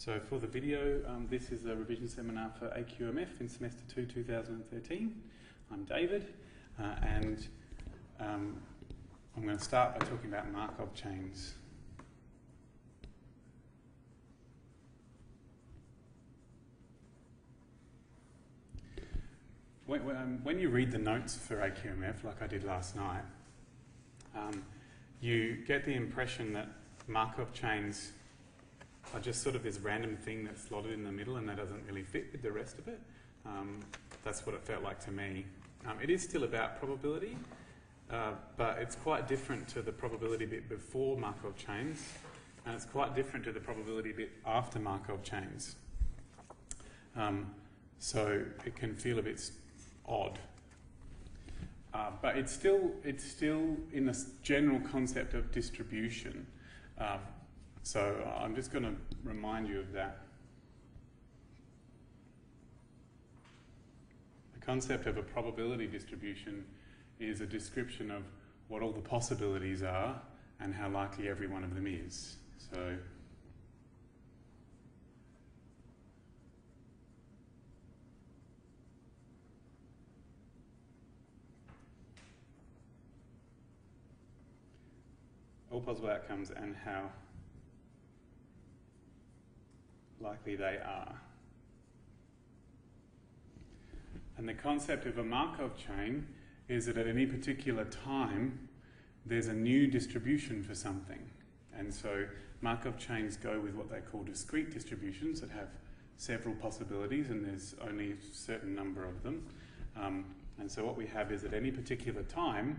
So for the video, this is a revision seminar for AQMF in semester 2, 2013. I'm David, and I'm going to start by talking about Markov chains. When you read the notes for AQMF, like I did last night, you get the impression that Markov chains are just sort of this random thing that's slotted in the middle and that doesn't really fit with the rest of it. That's what it felt like to me. It is still about probability, but it's quite different to the probability bit before Markov chains, and it's quite different to the probability bit after Markov chains. So it can feel a bit odd. But it's still in the general concept of distribution. So I'm just going to remind you of that. The concept of a probability distribution is a description of what all the possibilities are and how likely every one of them is. So all possible outcomes and how likely they are. And the concept of a Markov chain is that at any particular time there's a new distribution for something. And so Markov chains go with what they call discrete distributions that have several possibilities and there's only a certain number of them. And so what we have is at any particular time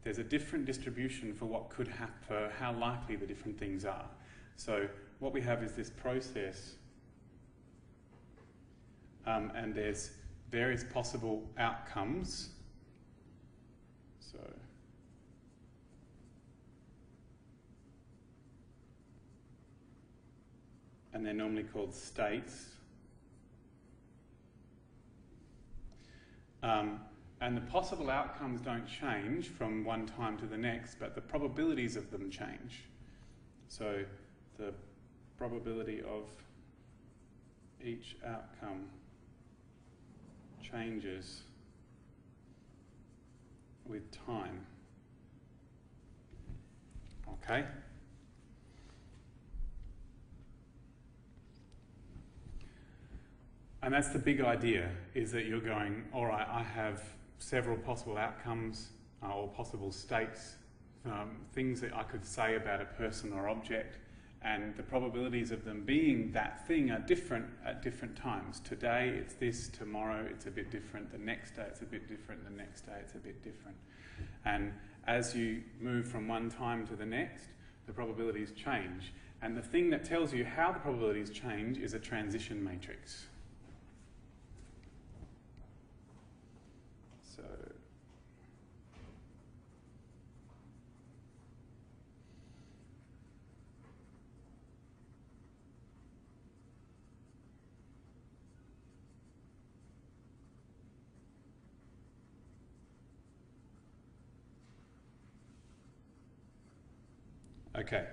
there's a different distribution for what could happen, for how likely the different things are. So what we have is this process, and there's various possible outcomes. So and they're normally called states. And the possible outcomes don't change from one time to the next, but the probabilities of them change. So the probability of each outcome changes with time. Okay? And that's the big idea, is that you're going, all right, I have several possible outcomes or possible states, things that I could say about a person or object, and the probabilities of them being that thing are different at different times. Today it's this, tomorrow it's a bit different, the next day it's a bit different, the next day it's a bit different. And as you move from one time to the next, the probabilities change. And the thing that tells you how the probabilities change is a transition matrix. So okay,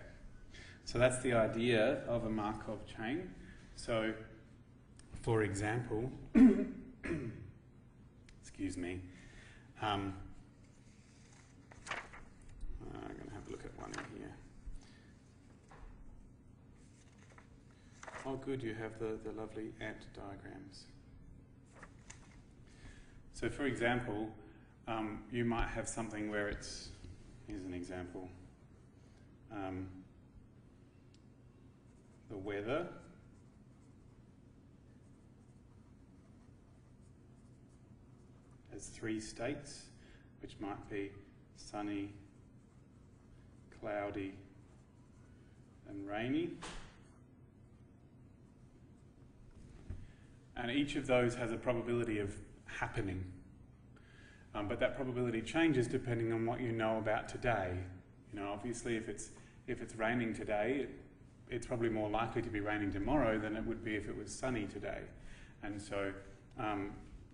so that's the idea of a Markov chain. So, for example, excuse me, I'm going to have a look at one in here. Oh good, you have the lovely ant diagrams. So for example, you might have something where it's, here's an example, the weather has three states, which might be sunny, cloudy, and rainy. And each of those has a probability of happening. But that probability changes depending on what you know about today. You know, obviously if it's raining today, it's probably more likely to be raining tomorrow than it would be if it was sunny today. And so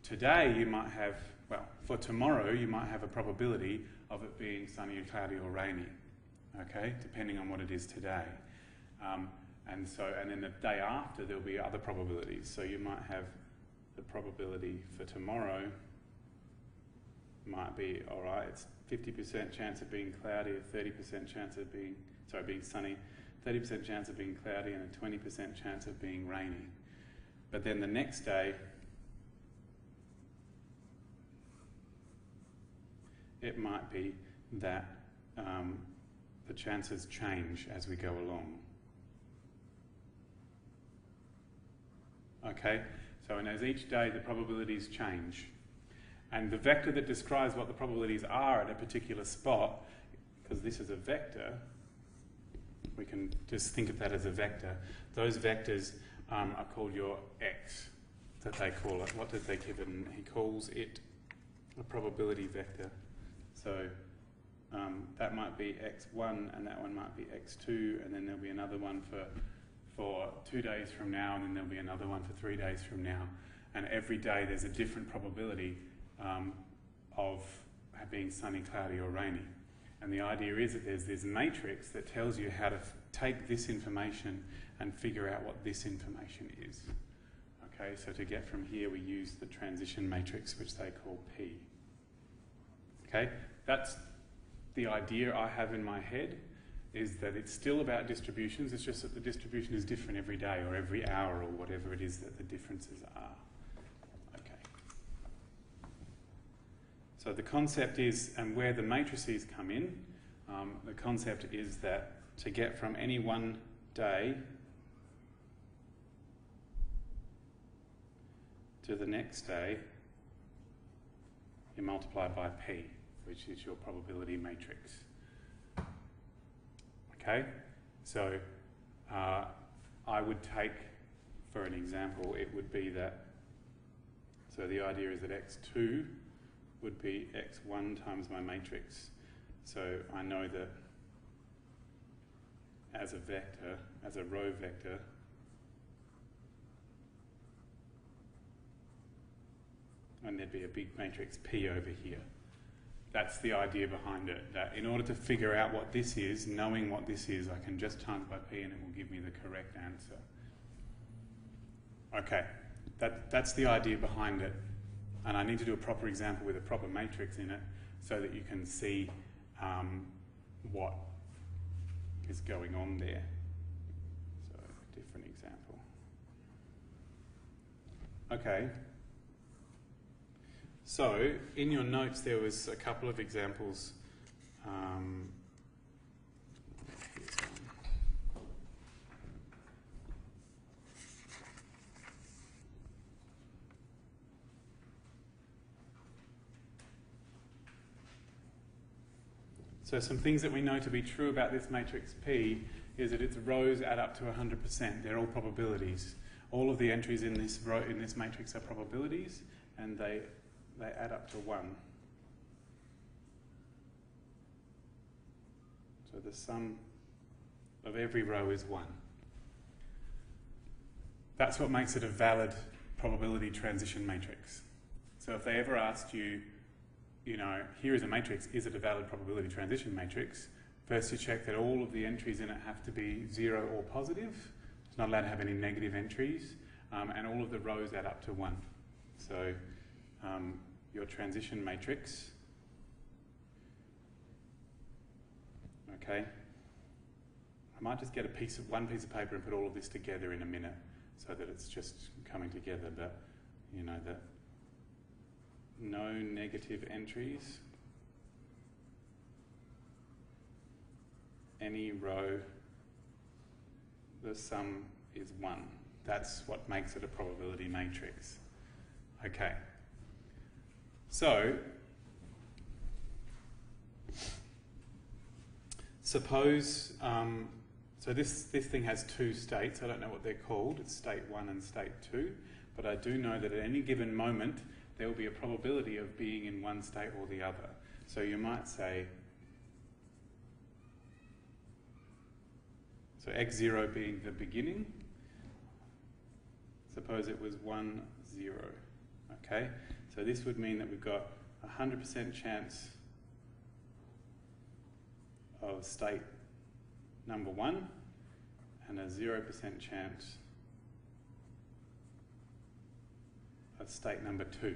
today you might have, well, for tomorrow you might have a probability of it being sunny or cloudy or rainy, okay, depending on what it is today. And then the day after there'll be other probabilities. So you might have the probability for tomorrow might be, all right, it's 50% chance of being cloudy, a 30% chance of being sunny, 30% chance of being cloudy, and a 20% chance of being rainy. But then the next day, it might be that the chances change as we go along. Okay, so and as each day the probabilities change. And the vector that describes what the probabilities are at a particular spot, because this is a vector, we can just think of that as a vector. Those vectors are called your x, that they call it. What did they give it? He calls it a probability vector. So that might be x1, and that one might be x2, and then there'll be another one for 2 days from now, and then there'll be another one for 3 days from now. And every day there's a different probability of being sunny, cloudy, or rainy. And the idea is that there's this matrix that tells you how to take this information and figure out what this information is. Okay, so to get from here we use the transition matrix, which they call P. Okay, that's the idea I have in my head, is that it's still about distributions, it's just that the distribution is different every day or every hour or whatever it is that the differences are. Okay. So the concept is, and where the matrices come in, the concept is that to get from any one day to the next day, you multiply by P, which is your probability matrix. Okay, so I would take, for an example, it would be that, so the idea is that x2 would be x1 times my matrix. So I know that as a vector, as a row vector, and there'd be a big matrix P over here. That's the idea behind it, that in order to figure out what this is, knowing what this is, I can just times by P and it will give me the correct answer. Okay, that's the idea behind it. And I need to do a proper example with a proper matrix in it so that you can see what is going on there. So, a different example. Okay. So, in your notes there was a couple of examples. Here's one. So some things that we know to be true about this matrix P is that its rows add up to 100%. They're all probabilities. All of the entries in this row, in this matrix, are probabilities, and they add up to 1. So the sum of every row is 1. That's what makes it a valid probability transition matrix. So if they ever asked you, you know, here is a matrix, is it a valid probability transition matrix? First you check that all of the entries in it have to be 0 or positive. It's not allowed to have any negative entries, and all of the rows add up to 1. So your transition matrix, okay, I might just get one piece of paper and put all of this together in a minute so that it's just coming together, but you know that no negative entries, any row, the sum is 1. That's what makes it a probability matrix. Okay. So, suppose, so this thing has 2 states. I don't know what they're called. It's state 1 and state 2. But I do know that at any given moment, there will be a probability of being in one state or the other. So you might say, so x0 being the beginning, suppose it was 1, 0, okay? So this would mean that we've got 100% chance of state number 1 and a 0% chance of state number 2.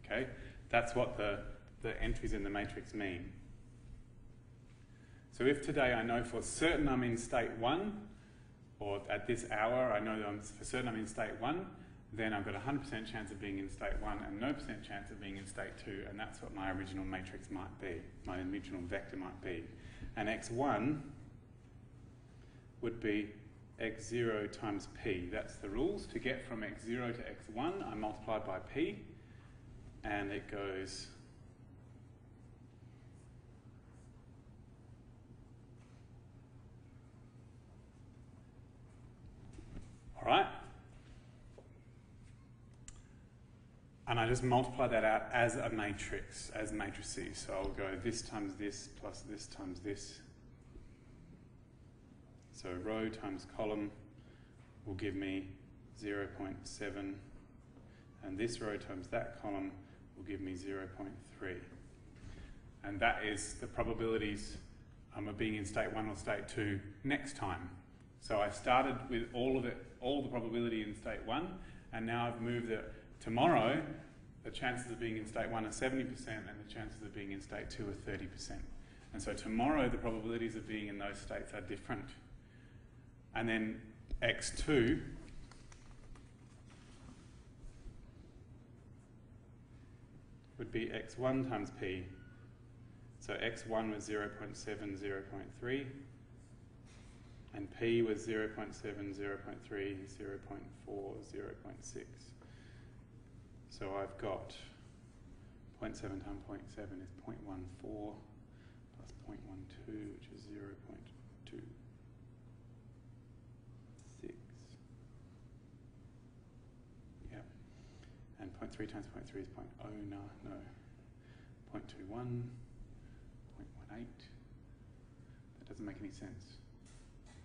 Okay, that's what the entries in the matrix mean. So if today I know for certain I'm in state 1, or at this hour I know that for certain I'm in state 1, then I've got a 100% chance of being in state 1 and no % chance of being in state 2, and that's what my original matrix might be, my original vector might be. And x1 would be x0 times p. That's the rules. To get from x0 to x1, I multiply by p, and it goes all right. And I just multiply that out as a matrix, as matrices. So I'll go this times this plus this times this. So row times column will give me 0.7, and this row times that column will give me 0.3. And that is the probabilities of being in state 1 or state 2 next time. So I started with all the probability in state 1, and now I've moved it. Tomorrow, the chances of being in state 1 are 70%, and the chances of being in state 2 are 30%. And so tomorrow, the probabilities of being in those states are different. And then x2 would be x1 times p. So x1 was 0.7, 0.3, and p was 0.7, 0.3, 0.4, 0.6. So I've got 0.7 times 0.7 is 0.14 plus 0.12, which is 0.26. Yep. And 0.3 times 0.3 is 0.09, no, 0.21, 0.18. That doesn't make any sense.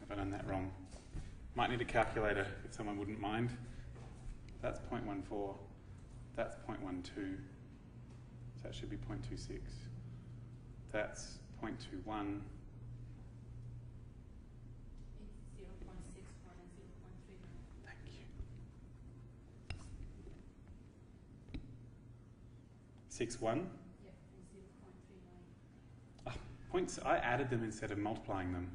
Have I done that wrong? Might need a calculator if someone wouldn't mind. That's 0.14. That's 0.12. So that should be 0.26. That's 0.21. It's 0.61 and 0.39. Thank you. 6.1? Yep, and 0.39. Points, I added them instead of multiplying them.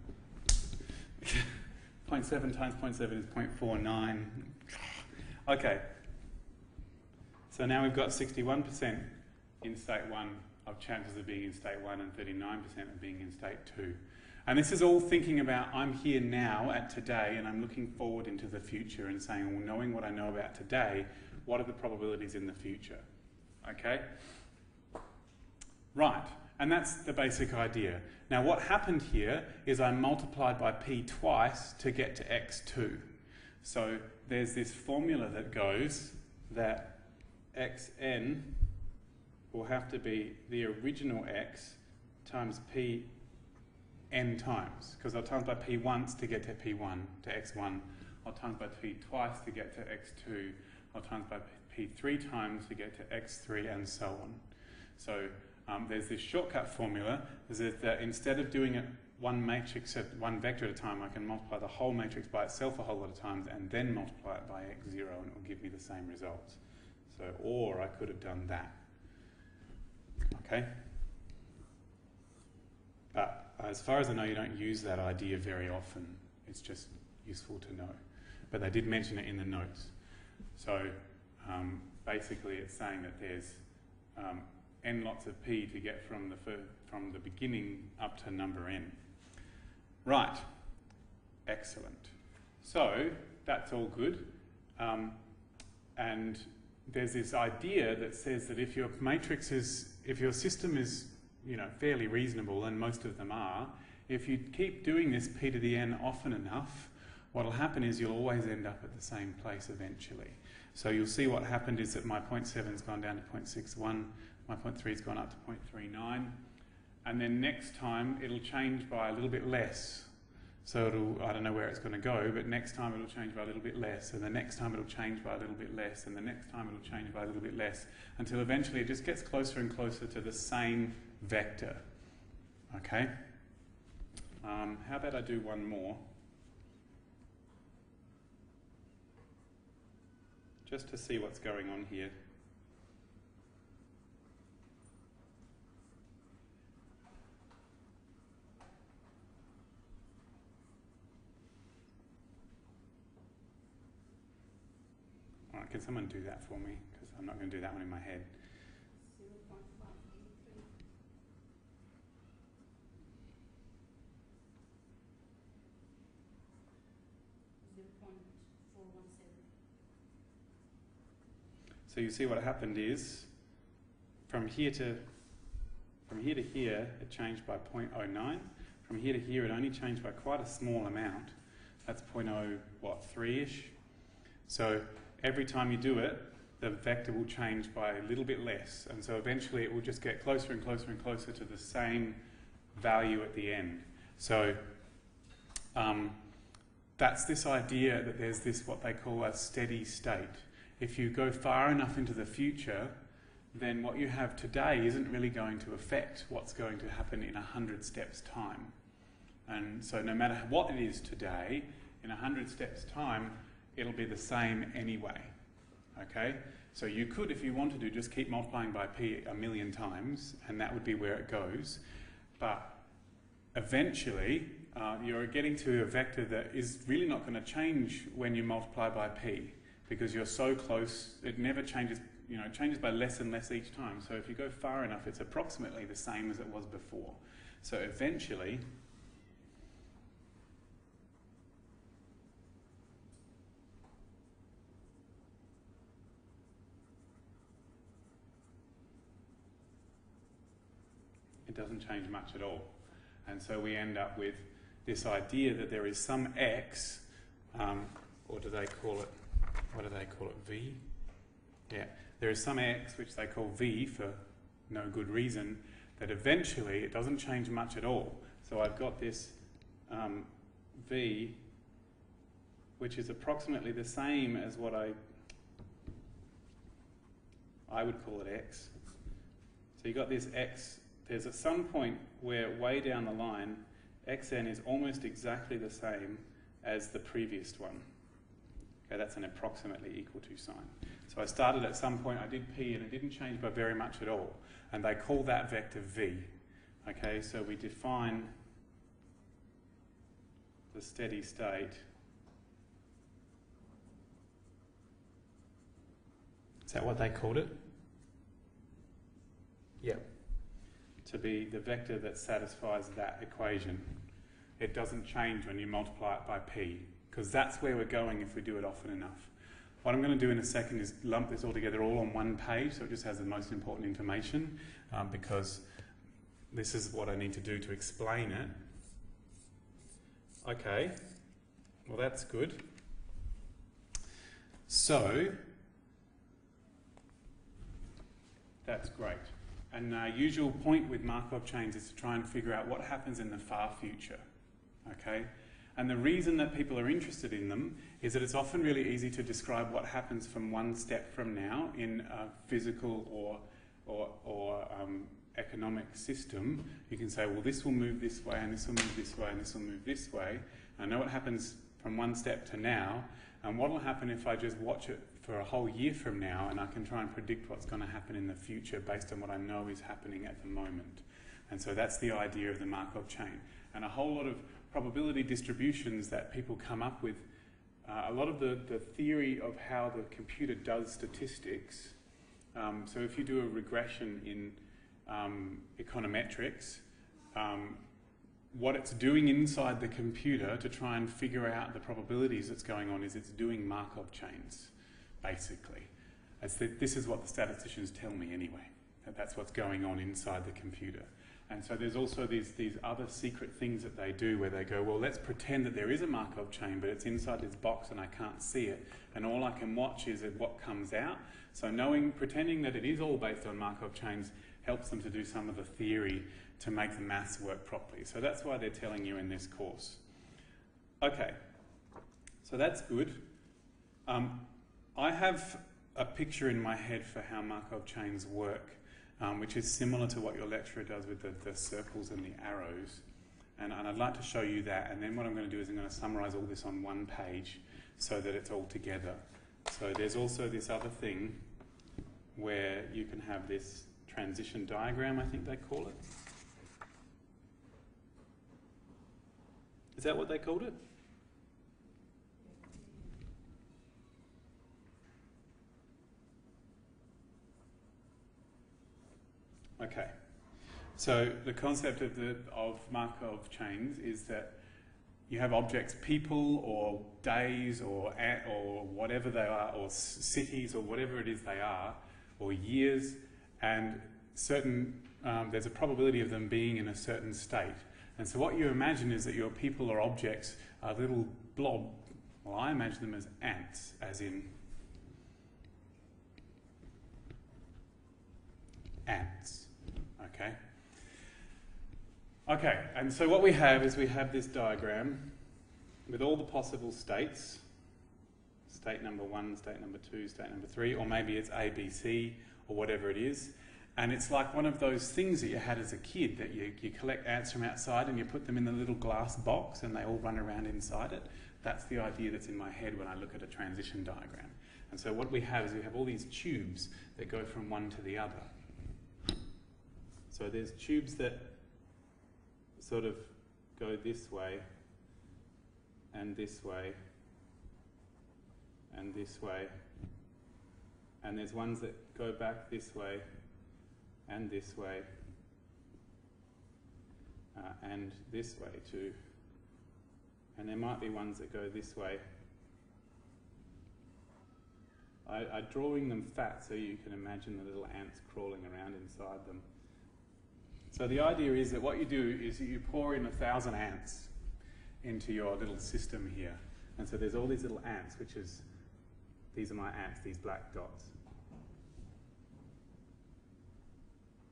0.7 times 0.7 is 0.49. Okay. So now we've got 61% in state 1 of chances of being in state 1 and 39% of being in state 2. And this is all thinking about I'm here now at today and I'm looking forward into the future and saying, well, knowing what I know about today, what are the probabilities in the future? Okay? Right. And that's the basic idea. Now what happened here is I multiplied by p twice to get to x2. So there's this formula that goes that xn will have to be the original x times p n times, because I'll times by p once to get to p1, to x1. I'll times by p twice to get to x2. I'll times by p 3 times to get to x3, and so on. So there's this shortcut formula that instead of doing it one matrix at one vector at a time, I can multiply the whole matrix by itself a whole lot of times and then multiply it by x0 and it will give me the same results. So, or I could have done that. Okay? But as far as I know, you don't use that idea very often. It's just useful to know. But they did mention it in the notes. So basically it's saying that there's n lots of p to get from the beginning up to number n. Right. Excellent. So that's all good. And there's this idea that says that if your matrix is, if your system is, fairly reasonable, and most of them are, if you keep doing this p to the n often enough, what'll happen is you'll always end up at the same place eventually. So you'll see what happened is that my 0.7's gone down to 0.61, my 0.3's gone up to 0.39, and then next time it'll change by a little bit less. So it'll, I don't know where it's going to go, but next time it'll change by a little bit less, and the next time it'll change by a little bit less, and the next time it'll change by a little bit less, until eventually it just gets closer and closer to the same vector. Okay? How about I do one more? just to see what's going on here. All right, can someone do that for me? Because I'm not going to do that one in my head. 0.583. So you see what happened is, from here to here, it changed by 0.09. From here to here, it only changed by quite a small amount. That's 0.03-ish. So every time you do it, the vector will change by a little bit less. And so eventually it will just get closer and closer and closer to the same value at the end. So that's this idea that there's this, what they call a steady state. If you go far enough into the future, then what you have today isn't really going to affect what's going to happen in 100 steps' time. And so no matter what it is today, in 100 steps' time, it'll be the same anyway. Okay? So you could, if you wanted to, just keep multiplying by p 1,000,000 times, and that would be where it goes. But eventually, you're getting to a vector that is really not going to change when you multiply by p, because you're so close, it never changes, it changes by less and less each time. So if you go far enough, it's approximately the same as it was before. So eventually, it doesn't change much at all. And so we end up with this idea that there is some x, or do they call it, what do they call it, v? Yeah, there is some x, which they call v for no good reason, that eventually it doesn't change much at all. So I've got this v, which is approximately the same as what I would call it x. So you've got this x, there's at some point where way down the line, xn is almost exactly the same as the previous one. Okay, that's an approximately equal to sign. So I started at some point, I did p, and it didn't change by very much at all. And they call that vector v. Okay, so we define the steady state. Is that what they called it? Yep. To be the vector that satisfies that equation. It doesn't change when you multiply it by p, because that's where we're going if we do it often enough. What I'm going to do in a second is lump this all together all on one page, so it just has the most important information, because this is what I need to do to explain it. Okay, well that's good. So, that's great. And our usual point with Markov chains is to try and figure out what happens in the far future. Okay? And the reason that people are interested in them is that it's often really easy to describe what happens from one step from now in a physical or economic system. You can say, well, this will move this way, and this will move this way, and this will move this way. I know what happens from one step to now, and what will happen if I just watch it for a whole year from now, and I can try and predict what's going to happen in the future based on what I know is happening at the moment. And so that's the idea of the Markov chain. And a whole lot of probability distributions that people come up with, a lot of the theory of how the computer does statistics. So if you do a regression in econometrics, what it's doing inside the computer to try and figure out the probabilities that's going on is it's doing Markov chains, basically. This is what the statisticians tell me anyway, that's what's going on inside the computer. And so there's also these other secret things that they do where they go, well, let's pretend that there is a Markov chain, but it's inside this box and I can't see it, and all I can watch is what comes out. So pretending that it is all based on Markov chains helps them to do some of the theory to make the maths work properly. So that's why they're telling you in this course. Okay, so that's good. I have a picture in my head for how Markov chains work, which is similar to what your lecturer does with the circles and the arrows. And I'd like to show you that, and then what I'm going to do is I'm going to summarise all this on one page so that it's all together. So there's also this other thing where you can have this transition diagram, I think they call it. Is that what they called it? Okay. So the concept of Markov chains is that you have objects, people or days or whatever they are, or cities or whatever it is they are, or years, and there's a probability of them being in a certain state. And so what you imagine is that your people or objects are little blob. Well, I imagine them as ants, as in ants. Okay. Okay, and so what we have is we have this diagram with all the possible states, state number 1, state number 2, state number 3, or maybe it's A, B, C, or whatever it is. And it's like one of those things that you had as a kid, that you collect ants from outside and you put them in a little glass box and they all run around inside it. That's the idea that's in my head when I look at a transition diagram. And so what we have is we have all these tubes that go from one to the other. So there's tubes that sort of go this way, and this way, and this way. And there's ones that go back this way, and this way, and this way too. And there might be ones that go this way. I'm drawing them fat so you can imagine the little ants crawling around inside them. So the idea is that what you do is you pour in 1,000 ants into your little system here. And so there's all these little ants, these are my ants, these black dots.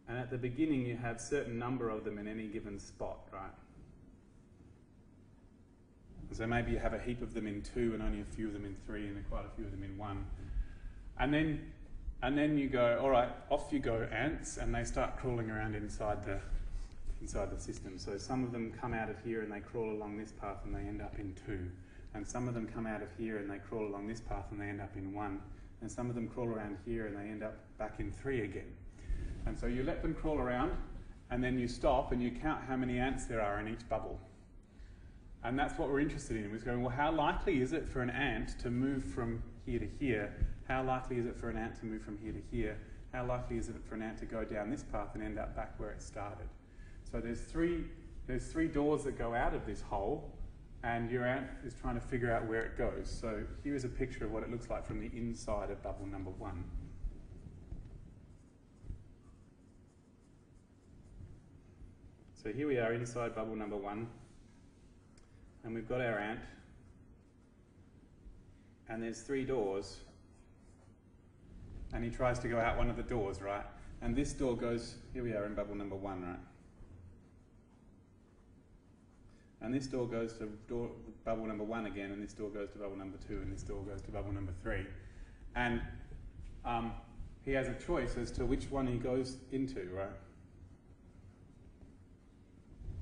And at the beginning you have a certain number of them in any given spot, right? So maybe you have a heap of them in 2 and only a few of them in 3 and quite a few of them in 1. And then you go, all right, off you go, ants, and they start crawling around inside the system. So some of them come out of here and they crawl along this path and they end up in 2. And some of them come out of here and they crawl along this path and they end up in 1. And some of them crawl around here and they end up back in 3 again. And so you let them crawl around and then you stop and you count how many ants there are in each bubble. And that's what we're interested in. We're going, well, how likely is it for an ant to move from here to here? How likely is it for an ant to move from here to here? How likely is it for an ant to go down this path and end up back where it started? So there's three doors that go out of this hole, and your ant is trying to figure out where it goes. So here's a picture of what it looks like from the inside of bubble number 1. So here we are inside bubble number 1, and we've got our ant, and there's 3 doors, and he tries to go out one of the doors, right? And this door goes, here we are in bubble number 1, right? And this door goes to bubble number 1 again, and this door goes to bubble number 2, and this door goes to bubble number 3. And he has a choice as to which one he goes into, right?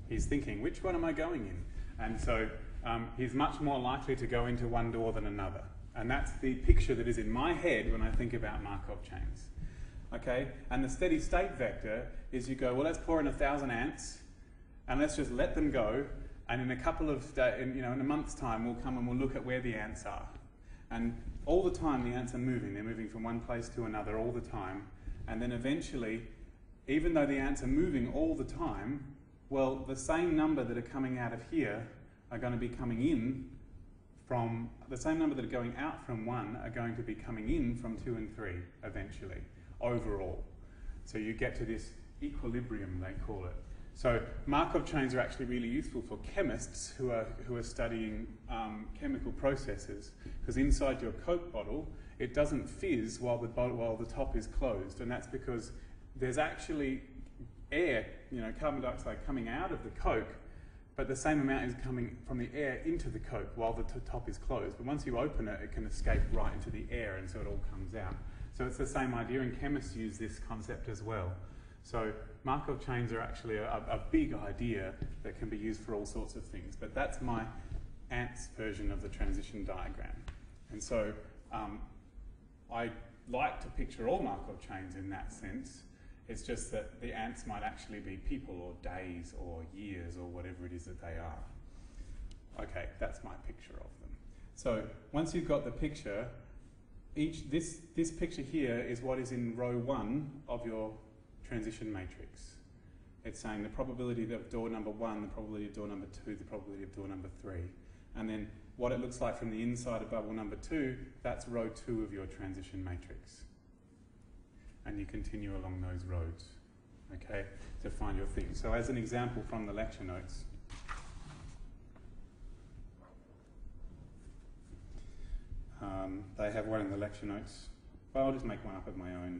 He's thinking, which one am I going in? And so he's much more likely to go into one door than another. And that's the picture that is in my head when I think about Markov chains. Okay? And the steady state vector is you go, well, let's pour in 1,000 ants, and let's just let them go, and in a couple of days, in a month's time, we'll come and we'll look at where the ants are. And all the time the ants are moving. They're moving from one place to another all the time. And then eventually, even though the ants are moving all the time, well, the same number that are coming out of here are going to be coming in from, the same number that are going out from 1 are going to be coming in from 2 and 3 eventually, overall. So you get to this equilibrium, they call it. So Markov chains are actually really useful for chemists who are studying chemical processes, because inside your Coke bottle, it doesn't fizz while the top is closed, and that's because there's actually air, carbon dioxide coming out of the Coke, but the same amount is coming from the air into the Coke while the top is closed. But once you open it, it can escape right into the air, and so it all comes out. So it's the same idea, and chemists use this concept as well. So Markov chains are actually a big idea that can be used for all sorts of things. But that's my ants version of the transition diagram. And so I like to picture all Markov chains in that sense. It's just that the ants might actually be people or days or years or whatever it is that they are. Okay, that's my picture of them. So once you've got the picture, this picture here is what is in row 1 of your transition matrix. It's saying the probability of door number 1, the probability of door number 2, the probability of door number 3. And then what it looks like from the inside of bubble number 2, that's row 2 of your transition matrix. And you continue along those roads, okay, to find your thing. So as an example from the lecture notes, they have one in the lecture notes. Well, I'll just make one up of my own.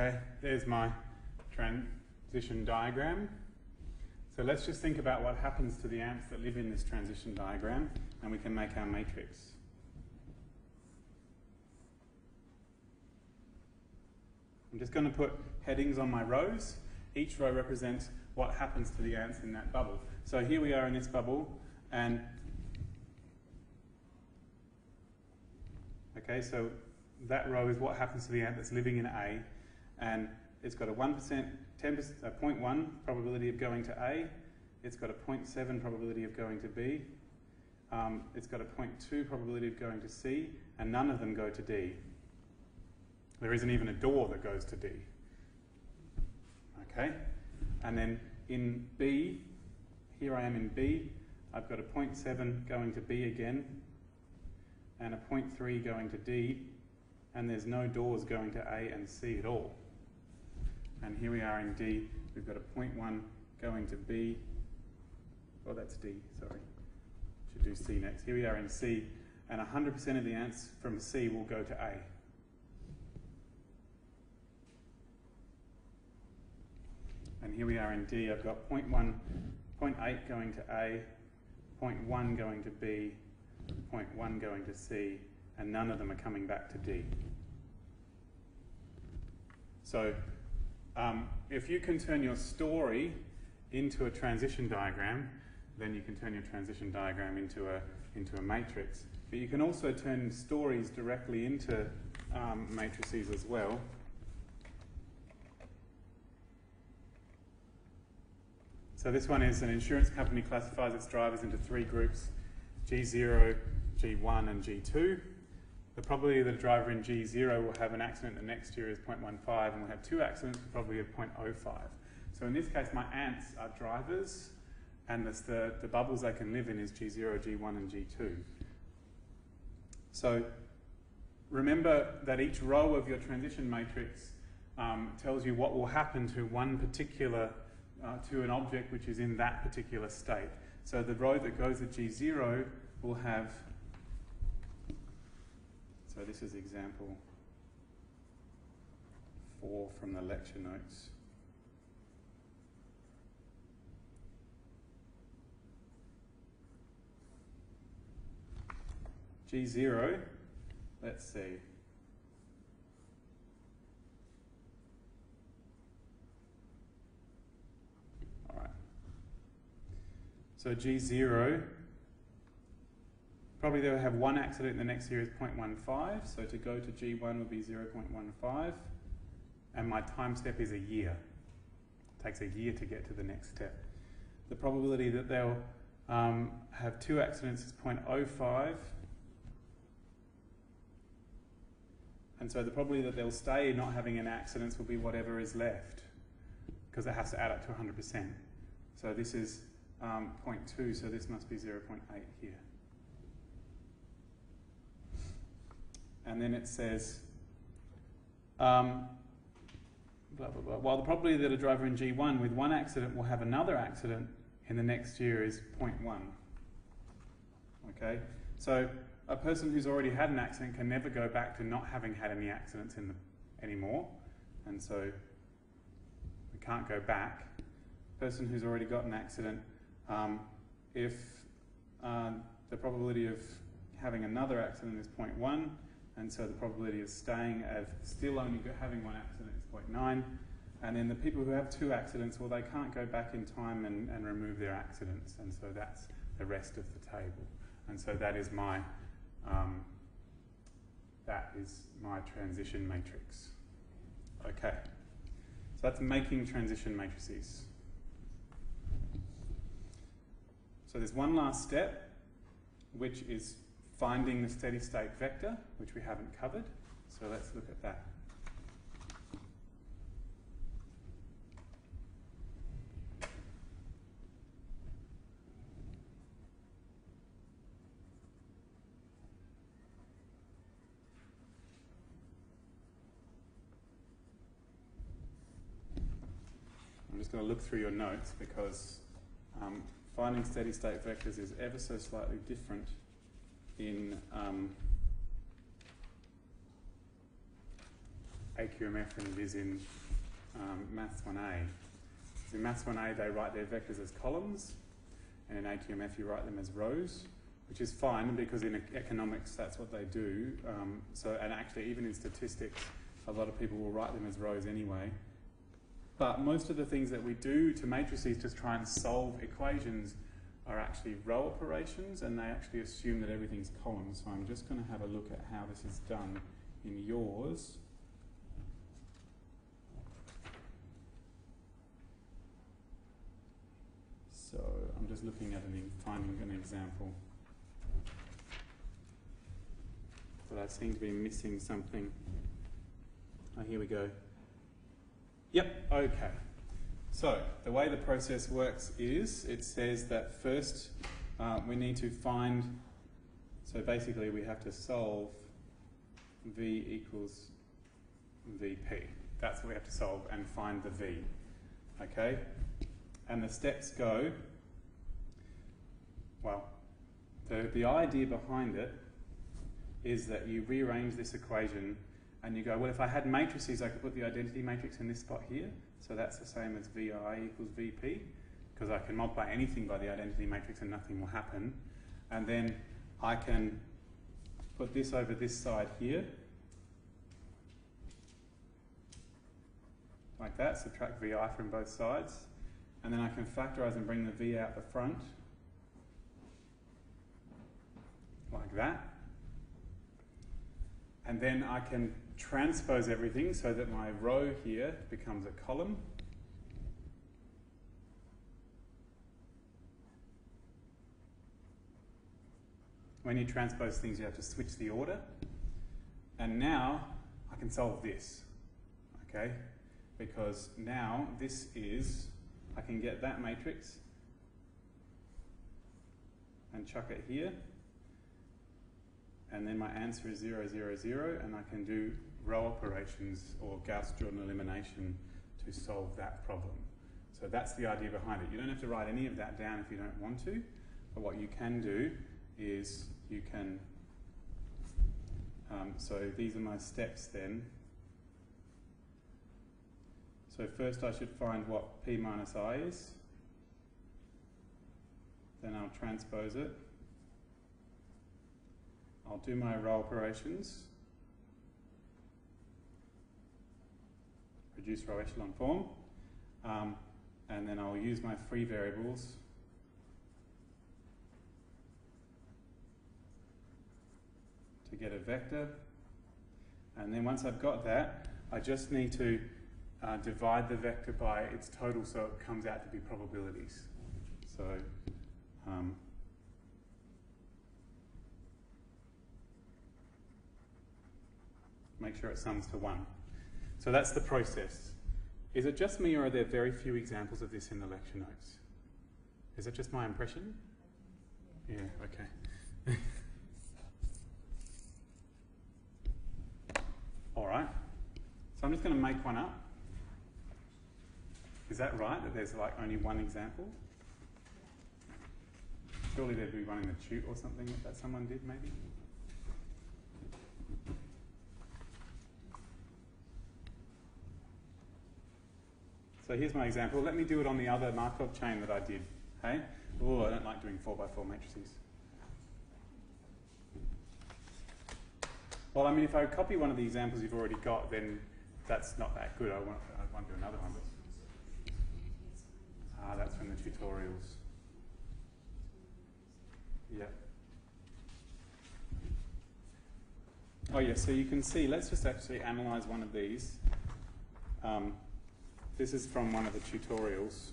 Okay, there's my transition diagram. So let's just think about what happens to the ants that live in this transition diagram, and we can make our matrix. I'm just going to put headings on my rows. Each row represents what happens to the ants in that bubble. So here we are in this bubble, and okay, so that row is what happens to the ant that's living in A. And it's got a 1%, 0.1 probability of going to A. It's got a 0.7 probability of going to B. It's got a 0.2 probability of going to C, and none of them go to D. There isn't even a door that goes to D. Okay? And then in B, here I am in B, I've got a 0.7 going to B again, and a 0.3 going to D, and there's no doors going to A and C at all. And here we are in D, we've got a 0.1 going to B, oh that's D, sorry, should do C next. Here we are in C, and 100% of the ants from C will go to A. And here we are in D, I've got 0.1, 0.8 going to A, 0.1 going to B, 0.1 going to C, and none of them are coming back to D. So if you can turn your story into a transition diagram, then you can turn your transition diagram into a matrix. But you can also turn stories directly into matrices as well. So this one is an insurance company classifies its drivers into 3 groups, G0, G1 and G2. The probability that a driver in G0 will have an accident the next year is 0.15, and will have 2 accidents with probability of 0.05. So in this case, my ants are drivers, and the bubbles they can live in is G0, G1 and G2. So remember that each row of your transition matrix tells you what will happen to one particular, to an object which is in that particular state. So the row that goes at G0 will have, so this is example 4 from the lecture notes. G0, let's see. All right. So G0, probably they'll have 1 accident in the next year is 0.15, so to go to G1 would be 0.15, and my time step is a year. It takes a year to get to the next step. The probability that they'll have 2 accidents is 0.05, and so the probability that they'll stay not having any accidents will be whatever is left, because it has to add up to 100%. So this is 0.2, so this must be 0.8 here. And then it says, blah, blah, blah. While the probability that a driver in G1 with 1 accident will have another accident in the next year is 0.1. Okay, so a person who's already had an accident can never go back to not having had any accidents anymore, and so we can't go back. Person who's already got an accident, if the probability of having another accident is 0.1, and so the probability of staying at still only having one accident is 0.9, and then the people who have 2 accidents, well, they can't go back in time and remove their accidents, and so that's the rest of the table. And so that is my transition matrix. Okay, so that's making transition matrices. So there's one last step, which is finding the steady state vector, which we haven't covered. So let's look at that. I'm just going to look through your notes because finding steady state vectors is ever so slightly different in AQMF than it is in Maths 1A. So in Maths 1A they write their vectors as columns, and in AQMF you write them as rows, which is fine because in economics that's what they do. And actually even in statistics a lot of people will write them as rows anyway. But most of the things that we do to matrices to try and solve equations are actually row operations, and they actually assume that everything's columns. So I'm just going to have a look at how this is done in yours. So I'm just looking at finding an example. But I seem to be missing something. Oh, here we go. Yep, okay. So the way the process works is it says that first we need to find, so basically we have to solve V equals VP. That's what we have to solve and find the V. Okay? And the steps go, well, the idea behind it is that you rearrange this equation and you go, well, if I had matrices, I could put the identity matrix in this spot here. So that's the same as VI equals VP, because I can multiply anything by the identity matrix and nothing will happen. And then I can put this over this side here, like that, subtract VI from both sides. And then I can factorize and bring the V out the front, like that. And then I can transpose everything so that my row here becomes a column. When you transpose things, you have to switch the order. And now I can solve this, okay? Because now this is, I can get that matrix and chuck it here. And then my answer is 0, 0, 0, and I can do row operations or Gauss-Jordan elimination to solve that problem. So that's the idea behind it. You don't have to write any of that down if you don't want to, but what you can do is you can, so these are my steps then. So first I should find what P minus I is, then I'll transpose it. I'll do my row operations, produce row echelon form, and then I'll use my free variables to get a vector. And then once I've got that, I just need to divide the vector by its total so it comes out to be probabilities. So make sure it sums to 1. So that's the process. Is it just me, or are there very few examples of this in the lecture notes? Is it just my impression? Yeah, okay. All right. So I'm just going to make one up. Is that right, that there's like only one example? Surely there'd be one in the tute or something that someone did, maybe? So here's my example. Let me do it on the other Markov chain that I did. Hey? Oh, I don't like doing 4x4 matrices. Well, I mean, if I copy one of the examples you've already got, then that's not that good. I want to do another one. That's from the tutorials. Yeah. Oh yeah, so you can see, let's just actually analyze one of these. This is from one of the tutorials.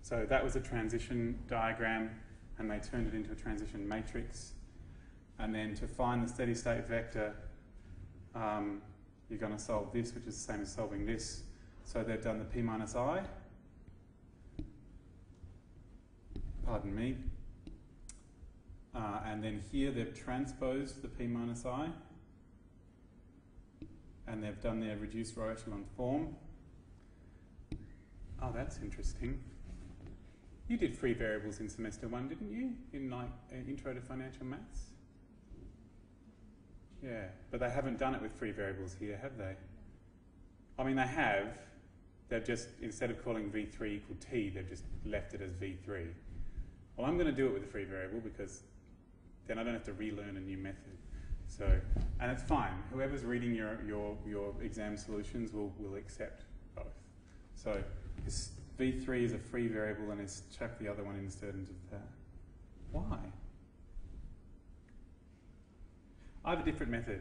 So that was a transition diagram, and they turned it into a transition matrix. And then to find the steady state vector, you're going to solve this, which is the same as solving this. So they've done the p minus I. Pardon me. And then here they've transposed the p minus I. And they've done their reduced row echelon form. Oh, that's interesting. You did free variables in semester 1, didn't you? In like Intro to Financial Maths? Yeah, but they haven't done it with free variables here, have they? I mean, they have. They've just, instead of calling v3 equal t, they've just left it as v3. Well, I'm going to do it with a free variable because then I don't have to relearn a new method. So, and it's fine. Whoever's reading your exam solutions will accept both. So, this v3 is a free variable and it's chuck the other one instead of that. Why? I have a different method.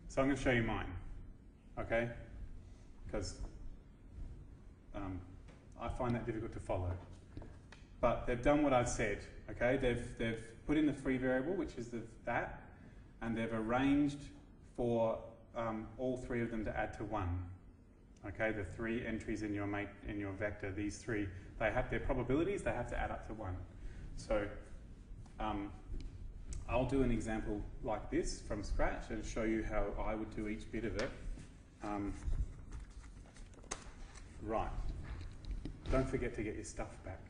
So I'm going to show you mine. Okay? Because I find that difficult to follow. But they've done what I've said. Okay? They've put in the free variable, which is that, and they've arranged for all three of them to add to 1. Okay, the 3 entries in your vector, these 3, they have their probabilities, they have to add up to 1. So I'll do an example like this from scratch and show you how I would do each bit of it. Right. Don't forget to get your stuff back.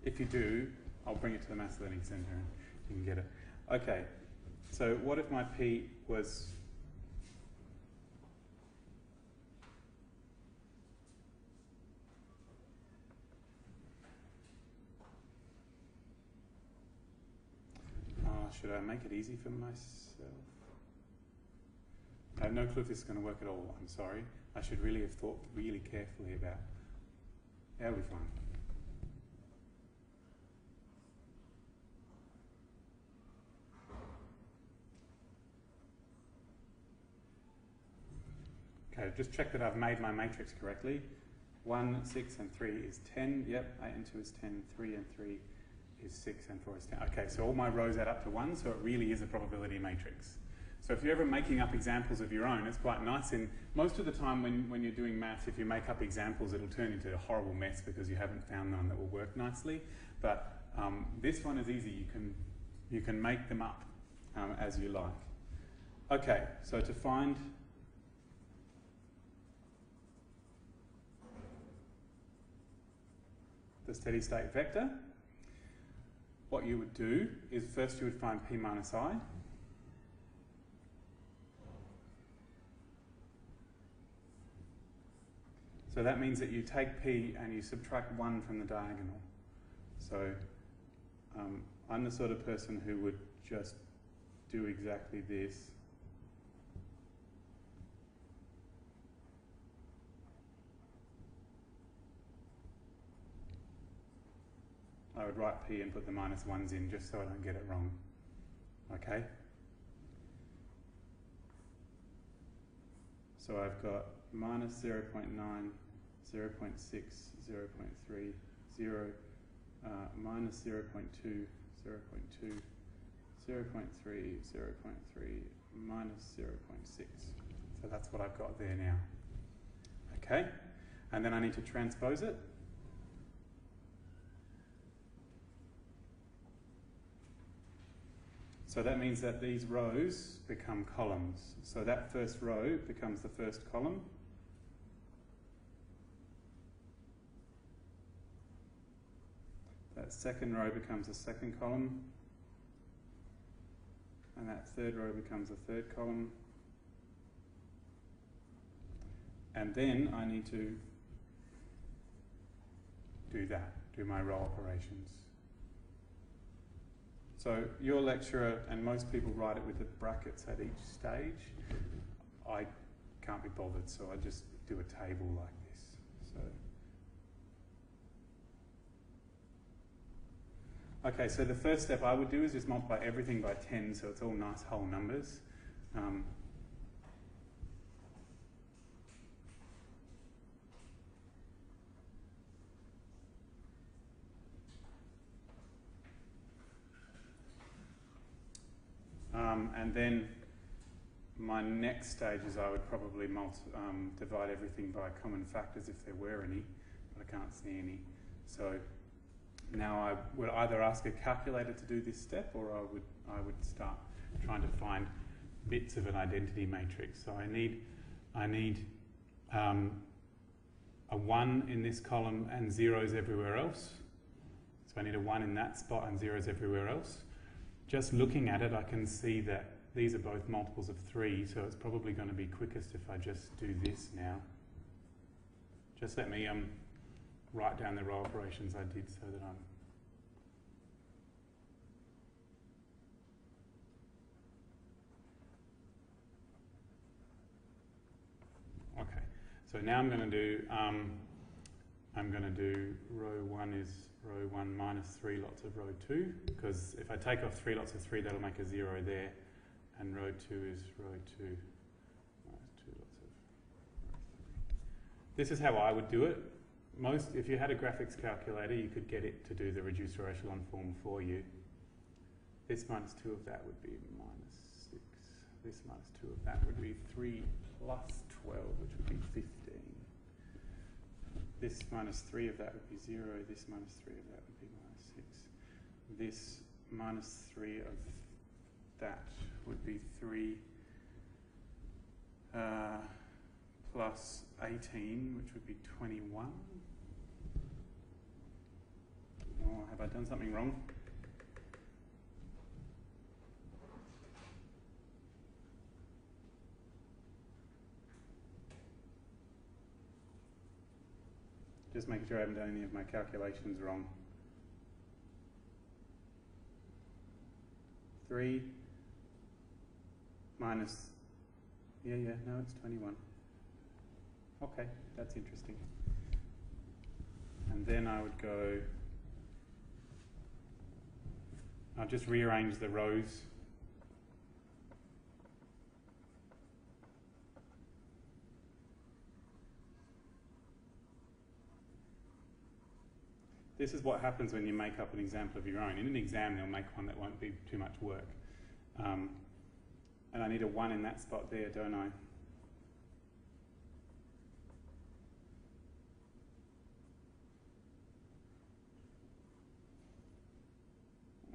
If you do, I'll bring it to the Maths Learning Centre and you can get it. Okay, so what if my P was... should I make it easy for myself? I have no clue if this is going to work at all, I'm sorry. I should really have thought really carefully about. That'll be fine. Okay, just check that I've made my matrix correctly. 1, 6 and 3 is 10, yep, 8 and 2 is 10, 3 and 3 is 6 and 4 is 10. Okay, so all my rows add up to 1, so it really is a probability matrix. So if you're ever making up examples of your own, it's quite nice. And most of the time when you're doing maths, if you make up examples, it'll turn into a horrible mess because you haven't found one that will work nicely. But this one is easy. You can make them up as you like. Okay, so to find the steady state vector, what you would do is first you would find p minus I. So that means that you take p and you subtract 1 from the diagonal. So I'm the sort of person who would just do exactly this. I would write p and put the minus 1s in just so I don't get it wrong. Okay? So I've got minus 0.9, 0.6, 0.3, 0, minus 0.2, 0.2, 0.3, 0.3, minus 0.6. So that's what I've got there now. Okay? And then I need to transpose it. So So that means that these rows become columns. So that first row becomes the first column. That second row becomes the second column. And that third row becomes the third column. And then I need to do my row operations. So your lecturer and most people write it with the brackets at each stage. I can't be bothered, so I just do a table like this. Okay, so the first step I would do is just multiply everything by 10, so it's all nice whole numbers. And then my next stage is I would probably divide everything by common factors if there were any, but I can't see any. So now I would either ask a calculator to do this step, or I would start trying to find bits of an identity matrix. So I need a 1 in this column and zeros everywhere else. So I need a 1 in that spot and zeros everywhere else. Just looking at it, I can see that these are both multiples of 3, so it's probably going to be quickest if I just do this now. Just let me write down the row operations I did so that I'm... Okay, so now I'm going to do row 1 is row 1 minus 3 lots of row 2, because if I take off 3 lots of 3, that'll make a 0 there, and row 2 is row 2 minus 2 lots of row 3. This is how I would do it. If you had a graphics calculator, you could get it to do the reducer echelon form for you. This minus 2 of that would be minus 6. This minus 2 of that would be 3 plus 12, which would be 15. This minus 3 of that would be 0. This minus 3 of that would be minus 6. This minus 3 of that would be 3 plus 18, which would be 21. Oh, have I done something wrong? Just making sure I haven't done any of my calculations wrong. 3 minus, no, it's 21. Okay, that's interesting. And then I would go, I'll just rearrange the rows. This is what happens when you make up an example of your own. In an exam, they'll make one that won't be too much work. And I need a 1 in that spot there, don't I?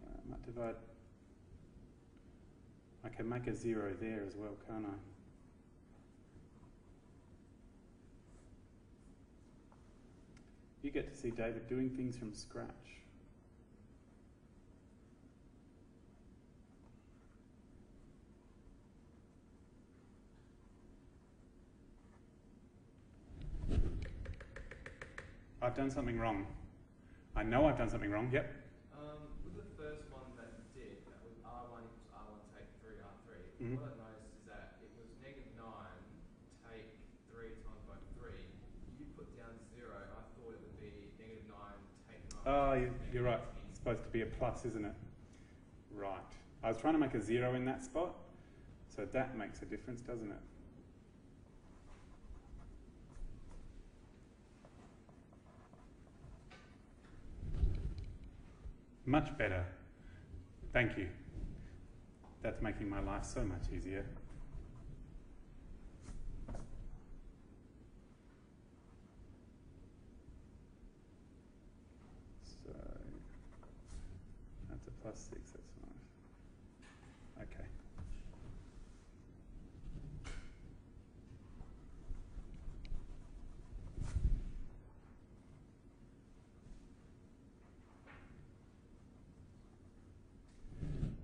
I might divide. I can make a 0 there as well, can't I? You get to see David doing things from scratch. I've done something wrong. I know I've done something wrong. Yep. With the first one that you did, that was R1 equals R1 take 3 R3, Mm-hmm. what I noticed is that it was negative 9 take 3 times by 3. You put down 0, I thought it would be negative 9 take 9. Oh, you're right. It's supposed to be a plus, isn't it? Right. I was trying to make a 0 in that spot, so that makes a difference, doesn't it? Much better. Thank you. That's making my life so much easier. So that's a plus 6, that's nice.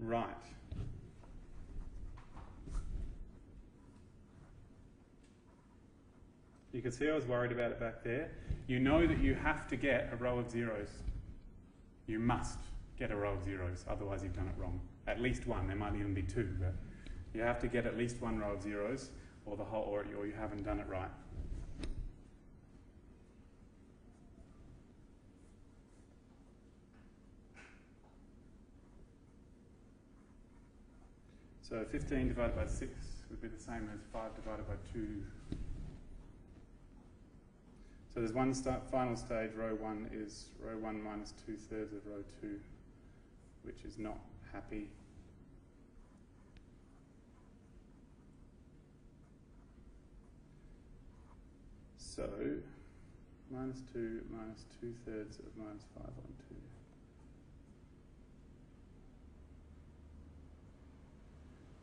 Right. You can see I was worried about it back there. You know that you have to get a row of zeros. You must get a row of zeros, otherwise you've done it wrong. At least one, there might even be two, but you have to get at least one row of zeros, or the whole, or you haven't done it right. So 15 divided by 6 would be the same as 5 divided by 2. So there's one final stage, row 1 is row 1 minus 2/3 of row 2, which is not happy. So minus 2 minus 2/3 of minus 5 on 2.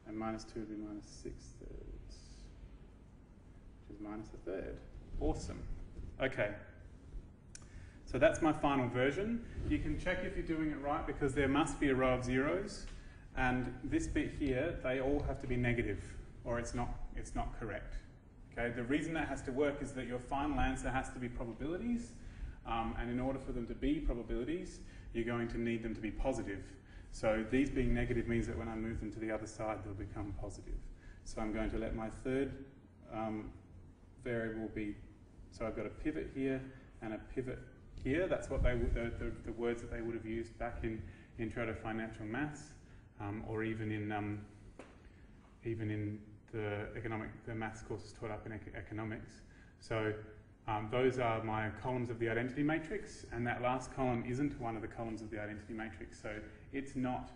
And minus 2 would be minus 6/3, which is minus 1/3. Awesome. Okay. So that's my final version. You can check if you're doing it right because there must be a row of zeros. And this bit here, they all have to be negative or it's not correct. Okay. The reason that has to work is that your final answer has to be probabilities. And in order for them to be probabilities, you're going to need them to be positive. So these being negative means that when I move them to the other side, they'll become positive. So I'm going to let my third variable be, so I've got a pivot here and a pivot here. That's what they the words that they would have used back in Intro to Financial Maths, or even in the maths courses taught up in economics. So those are my columns of the identity matrix, and that last column isn't one of the columns of the identity matrix, so it's not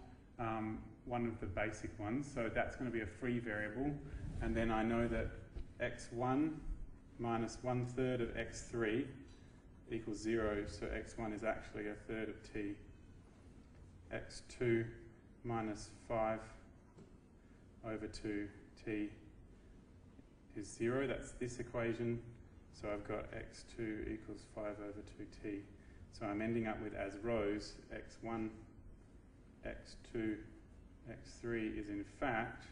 one of the basic ones, so that's going to be a free variable. And then I know that x1 minus 1/3 of x3 equals 0, so x1 is actually 1/3 of t. x2 minus 5 over 2t is 0, that's this equation. So I've got x2 equals 5 over 2t. So I'm ending up with, as rows, x1, x2, x3 is in fact,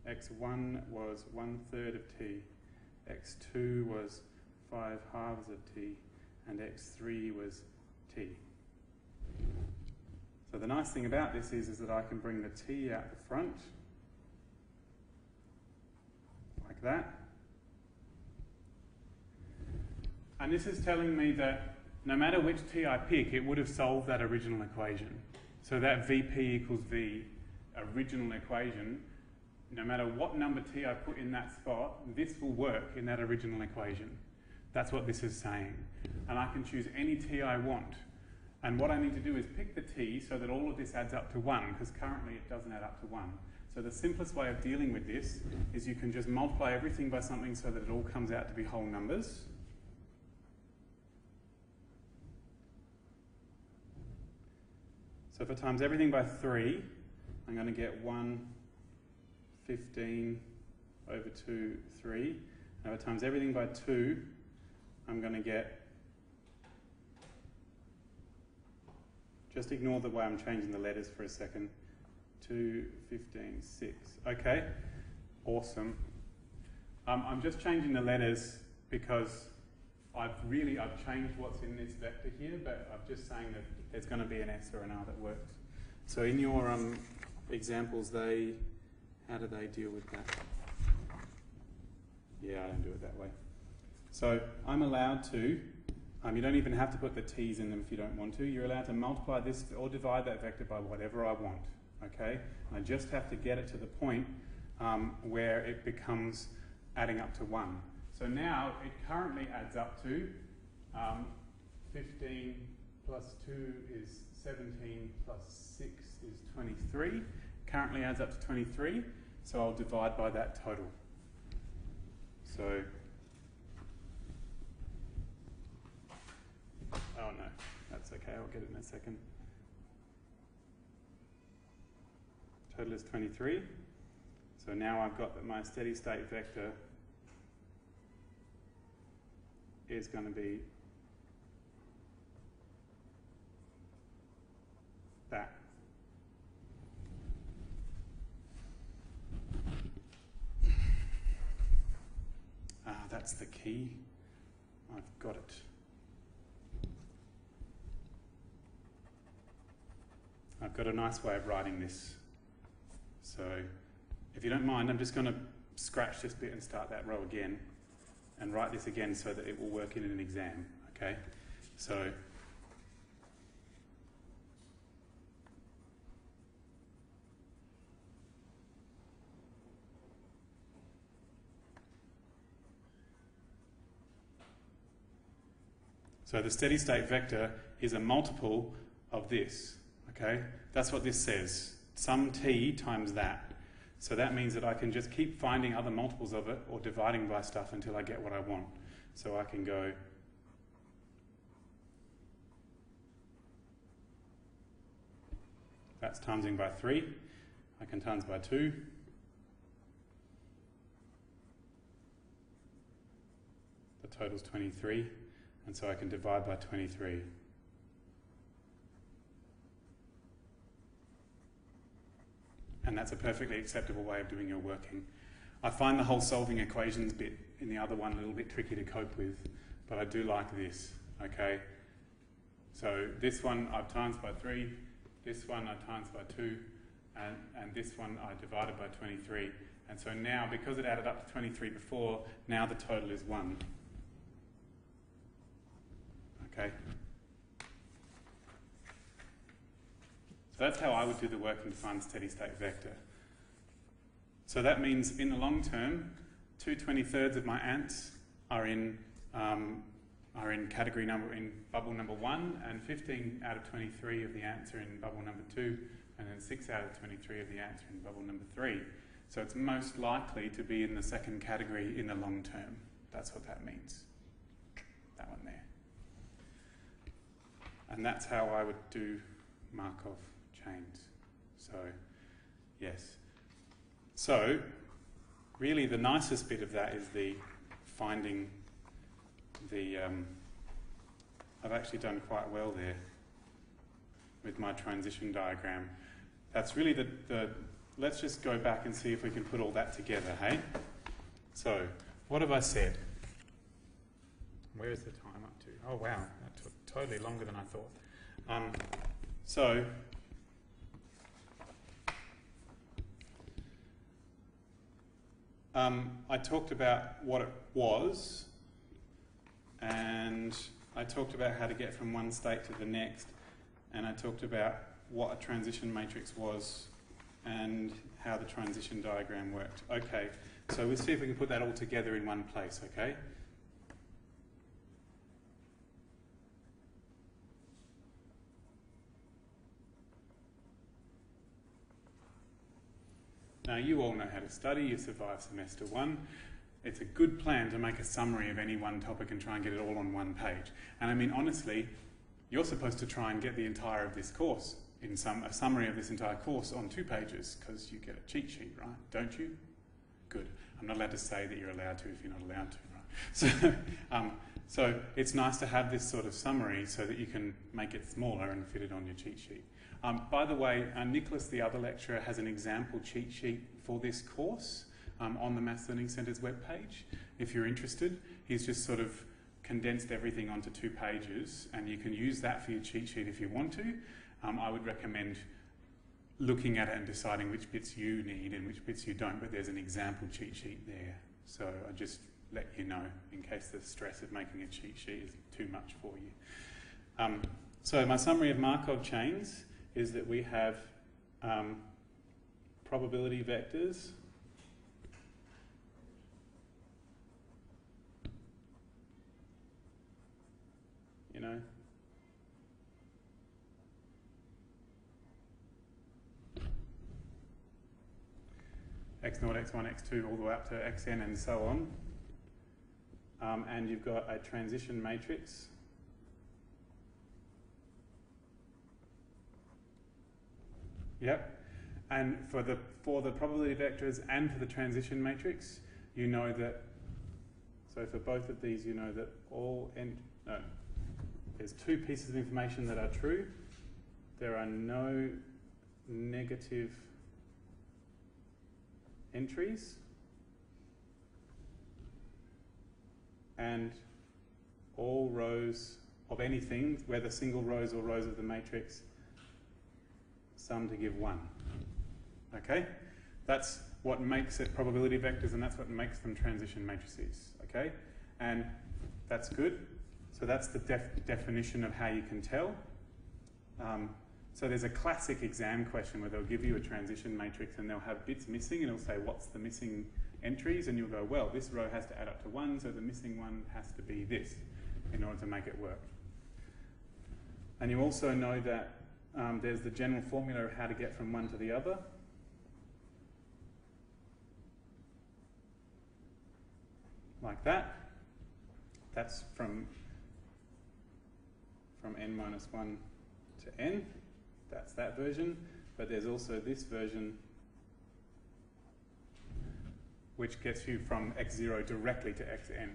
x1 was 1/3 of t, x2 was 5/2 of t, and x3 was t. So the nice thing about this is that I can bring the t out the front, like that. And this is telling me that no matter which t I pick, it would have solved that original equation. So that VP equals V, original equation, no matter what number t I put in that spot, this will work in that original equation. That's what this is saying. And I can choose any t I want. And what I need to do is pick the t so that all of this adds up to 1, because currently it doesn't add up to 1. So the simplest way of dealing with this is you can just multiply everything by something so that it all comes out to be whole numbers. So if I times everything by 3, I'm going to get 1, 15 over 2, 3. And if I times everything by 2, I'm going to get, just ignore the way I'm changing the letters for a second, 2, 15, 6. Okay, awesome. I'm just changing the letters because I've changed what's in this vector here, but I'm just saying that there's going to be an S or an R that works. So in your examples, how do they deal with that? Yeah, I don't do it that way. So I'm allowed to, you don't even have to put the t's in them if you don't want to. You're allowed to multiply this or divide that vector by whatever I want, okay? I just have to get it to the point where it becomes adding up to 1. So now it currently adds up to 15 plus 2 is 17 plus 6 is 23. Currently adds up to 23, so I'll divide by that total. So, oh no, that's okay, I'll get it in a second. Total is 23. So now I've got that my steady state vector is going to be that. That's the key. I've got it. I've got a nice way of writing this. So if you don't mind, I'm just going to scratch this bit and start that row again and write this again so that it will work in an exam, okay? So the steady state vector is a multiple of this, okay? That's what this says, sum t times that. So that means that I can just keep finding other multiples of it or dividing by stuff until I get what I want. So I can go that's timesing by 3. I can times by 2. The total's 23. And so I can divide by 23. And that's a perfectly acceptable way of doing your working. I find the whole solving equations bit in the other one a little bit tricky to cope with, but I do like this, okay? So this one I've times by 3, this one I times by 2, and this one I divided by 23. And so now, because it added up to 23 before, now the total is 1. Okay. So that's how I would do the work and define the steady state vector. So that means in the long term, 2/23 of my ants are in category number in bubble number 1, and 15 out of 23 of the ants are in bubble number 2, and then 6 out of 23 of the ants are in bubble number 3. So it's most likely to be in the second category in the long term. That's what that means. That one there. And that's how I would do Markov chains. So, yes. So, really the nicest bit of that is the finding the... I've actually done quite well there with my transition diagram. That's really the let's just go back and see if we can put all that together, hey? So, what have I said? Where is the time up to? Oh wow, that took totally longer than I thought. I talked about what it was, and I talked about how to get from one state to the next, and I talked about what a transition matrix was and how the transition diagram worked. Okay, so we'll see if we can put that all together in one place, okay? Now, you all know how to study, you survived semester 1. It's a good plan to make a summary of any one topic and try and get it all on one page. And I mean, honestly, you're supposed to try and get the entire of this course, a summary of this entire course on 2 pages, because you get a cheat sheet, right? Don't you? Good. I'm not allowed to say that you're allowed to if you're not allowed to, right? So it's nice to have this sort of summary so that you can make it smaller and fit it on your cheat sheet. By the way, Nicholas, the other lecturer, has an example cheat sheet for this course on the Maths Learning Centre's webpage. If you're interested, he's just sort of condensed everything onto 2 pages, and you can use that for your cheat sheet if you want to. I would recommend looking at it and deciding which bits you need and which bits you don't, but there's an example cheat sheet there. So I just let you know in case the stress of making a cheat sheet is too much for you. So my summary of Markov chains is that we have probability vectors x0, x1, x2, all the way up to xn and so on. And you've got a transition matrix. Yep. And for the probability vectors and for the transition matrix, you know that, so for both of these, you know that there's 2 pieces of information that are true. There are no negative entries. and all rows of anything, whether single rows or rows of the matrix, sum to give 1. Okay? That's what makes it probability vectors, and that's what makes them transition matrices. Okay? And that's good. So that's the definition of how you can tell. So there's a classic exam question where they'll give you a transition matrix and they'll have bits missing, and it'll say, what's the missing entries? And you'll go, well, this row has to add up to 1, so the missing one has to be this in order to make it work. And you also know that there's the general formula of how to get from one to the other. Like that. That's from n minus 1 to n. That's that version. But there's also this version which gets you from x0 directly to xn.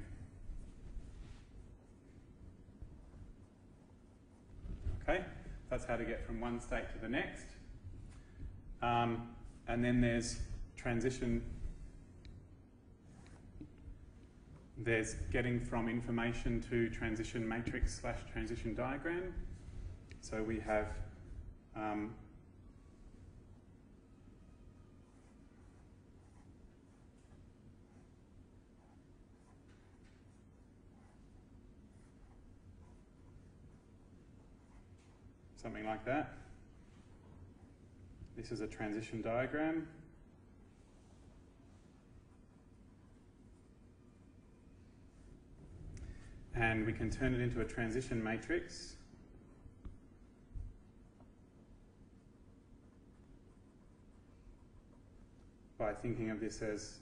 Okay? That's how to get from one state to the next. And then there's transition. There's getting from information to transition matrix / transition diagram. So we have something like that. This is a transition diagram. And we can turn it into a transition matrix. By thinking of this as,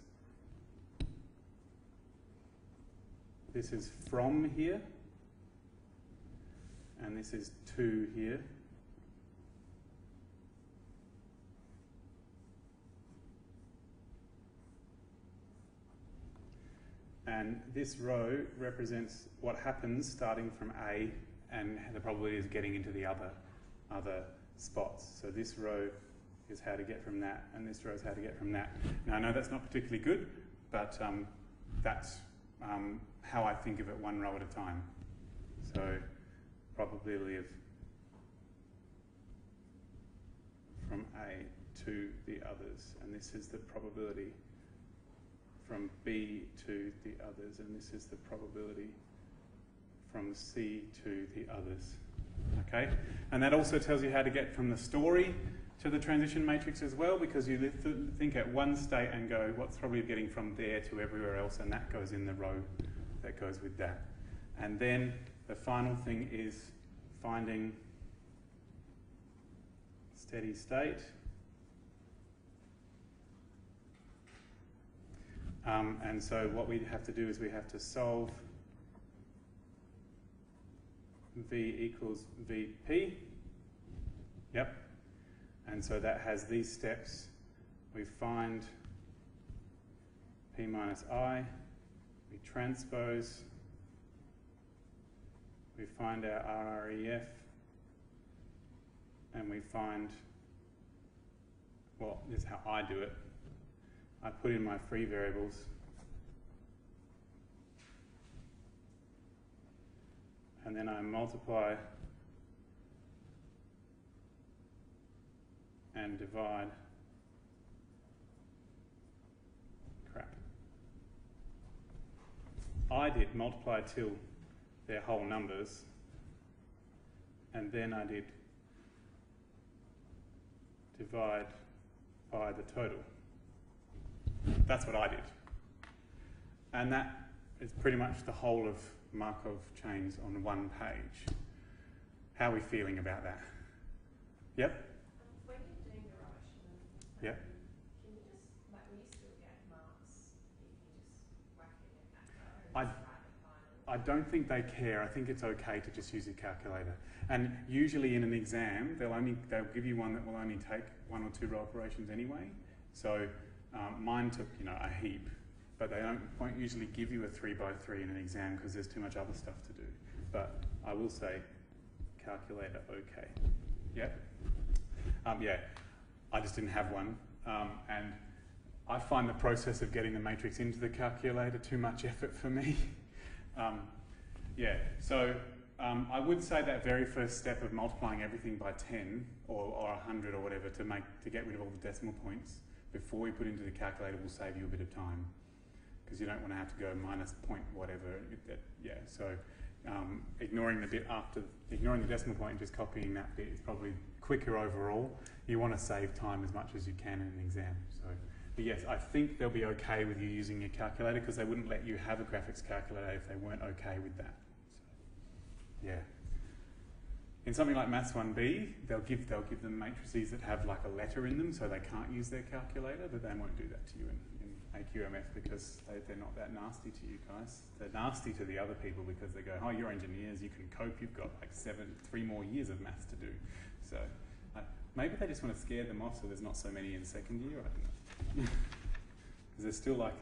this is from here, and this is to here. And this row represents what happens starting from A and the probability of getting into the other spots. So this row is how to get from that, and this row is how to get from that. Now I know that's not particularly good, but that's how I think of it one row at a time. So probability of from A to the others, and this is the probability from B to the others, and this is the probability from C to the others. Okay? And that also tells you how to get from the story to the transition matrix as well, because you think at one state and go, what's probably getting from there to everywhere else, and that goes in the row that goes with that. And then the final thing is finding steady state. And so what we have to do is we have to solve V equals VP. Yep. And so that has these steps. We find P minus I, we transpose, we find our RREF, and we find, well, this is how I do it. I put in my free variables, and then I multiply and divide. Crap. I did multiply till they're whole numbers, and then I did divide by the total. That's what I did. And that is pretty much the whole of Markov chains on one page. How are we feeling about that? Yep? When you're doing the Russian, Yep. can you just, like, will you still get marks if you just whack it in that row and just write the final? I don't think they care. I think it's okay to just use your calculator. And usually in an exam, they'll give you one that will only take 1 or 2 row operations anyway. So mine took, a heap, but they won't usually give you a 3x3 in an exam because there's too much other stuff to do. But I will say, calculator, okay. Yep. Yeah, I just didn't have one, and I find the process of getting the matrix into the calculator too much effort for me. Yeah, so I would say that very first step of multiplying everything by 10 or 100 or whatever to get rid of all the decimal points before we put into the calculator will save you a bit of time, because you don't want to have to go minus point whatever. Yeah, so ignoring the bit after, ignoring the decimal point and just copying that bit is probably quicker overall. You want to save time as much as you can in an exam. So, but yes, I think they'll be okay with you using your calculator, because they wouldn't let you have a graphics calculator if they weren't okay with that. So, yeah. In something like Maths 1B, they'll give them matrices that have like a letter in them, so they can't use their calculator, but they won't do that to you in AQMF, because they're not that nasty to you guys. They're nasty to the other people because they go, oh, you're engineers, you can cope, you've got like 3 more years of maths to do. So maybe they just want to scare them off so there's not so many in second year, I don't know. Because there's still like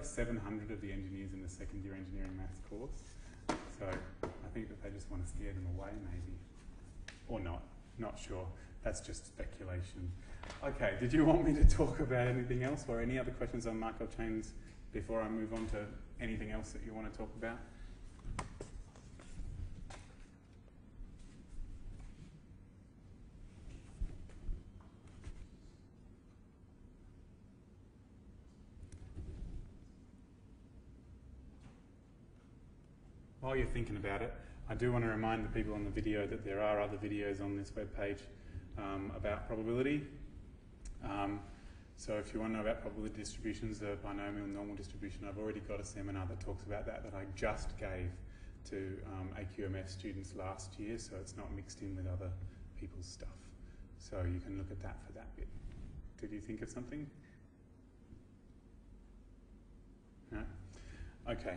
700 of the engineers in the second year engineering maths course. So I think that they just want to scare them away, maybe. Or not sure. That's just speculation. Okay, did you want me to talk about anything else, or any other questions on Markov chains before I move on to anything else that you want to talk about? While you're thinking about it, I do want to remind the people on the video that there are other videos on this webpage about probability. So if you want to know about probability distributions, the binomial normal distribution, I've already got a seminar that talks about that I just gave to AQMF students last year, so it's not mixed in with other people's stuff. So you can look at that for that bit. Did you think of something? No? Okay.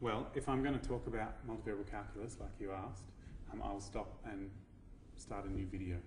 Well, if I'm going to talk about multivariable calculus like you asked, I'll stop and start a new video.